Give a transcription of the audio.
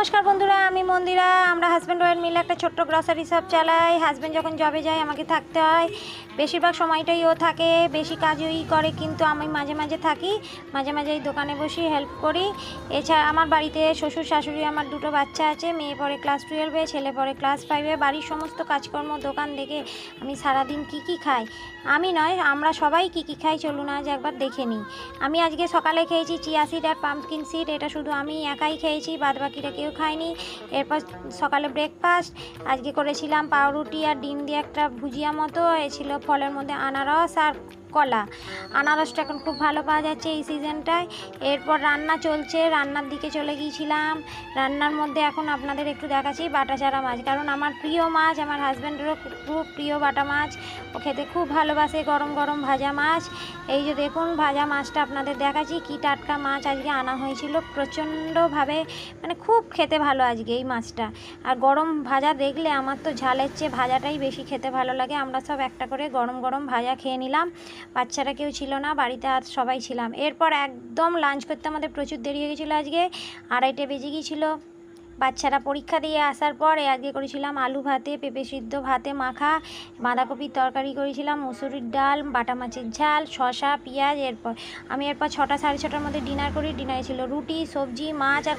নমস্কার বন্ধুরা, আমি মন্দিরা। আমরা হাজব্যান্ড ওয়াইফ মিলে একটা ছোট্ট গ্রসারি শপ চালাই। হাজব্যান্ড যখন জবে যায় আমাকে থাকতে হয়, বেশিরভাগ সময়টাই ও থাকে, বেশি কাজই করে, কিন্তু আমি মাঝে মাঝে থাকি, মাঝে মাঝে এই দোকানে বসি, হেল্প করি। এছাড়া আমার বাড়িতে শ্বশুর শাশুড়ি, আমার দুটো বাচ্চা আছে, মেয়ে পড়ে ক্লাস 12-এ, ছেলে পড়ে ক্লাস 5-এ। বাড়ির সমস্ত কাজকর্ম, দোকান দেখে আমি সারাদিন কী খাই, আমি নয় আমরা সবাই কী খাই চলুন আজ একবার দেখে নিই। আমি আজকে সকালে খেয়েছি চিয়া সিড আর পাম্পকিন সিড, এটা শুধু আমি একাই খেয়েছি, বাদ বাকিরা কেউ খায়নি। এরপর সকালে ব্রেকফাস্ট আজকে করেছিলাম পাউরুটি আর ডিম দিয়ে একটা ভুজিয়া মতো, এ ছিল ফলের মধ্যে আনারস আর কলা। আনারসটা এখন খুব ভালো পাওয়া যাচ্ছে এই সিজনটায়। এরপর রান্না চলছে, রান্নার দিকে চলে গিয়েছিলাম। রান্নার মধ্যে এখন আপনাদের একটু দেখাচ্ছি বাটা চারা মাছ, কারণ আমার প্রিয় মাছ, আমার হাজব্যান্ডেরও খুব প্রিয় বাটা মাছ, ও খেতে খুব ভালোবাসে গরম গরম ভাজা মাছ। এই যে দেখুন ভাজা মাছটা আপনাদের দেখাচ্ছি, কি টাটকা মাছ আজকে আনা হয়েছিল, প্রচণ্ডভাবে মানে খুব খেতে ভালো আজকে এই মাছটা। আর গরম ভাজা দেখলে আমার তো ঝালের চেয়ে ভাজাটাই বেশি খেতে ভালো লাগে। আমরা সব একটা করে গরম গরম ভাজা খেয়ে নিলাম, বাচ্চারা কেউ ছিল না বাড়িতে, আর সবাই ছিলাম। এরপর একদম লাঞ্চ করতে আমাদের প্রচুর দেরি হয়ে গেছিলো, আজকে 2:30 বেজে গিয়েছিলো। বাচ্চারা পরীক্ষা দিয়ে আসার পর আজকে করেছিলাম আলু ভাতে, পেঁপে সিদ্ধ ভাতে মাখা, বাঁধাকপির তরকারি করেছিলাম, মুসুরির ডাল, বাটা মাছের ঝাল, শসা, পেঁয়াজ। এরপর 6টা 6:30টার মধ্যে ডিনার করি। ডিনারে ছিল রুটি, সবজি, মাছ আর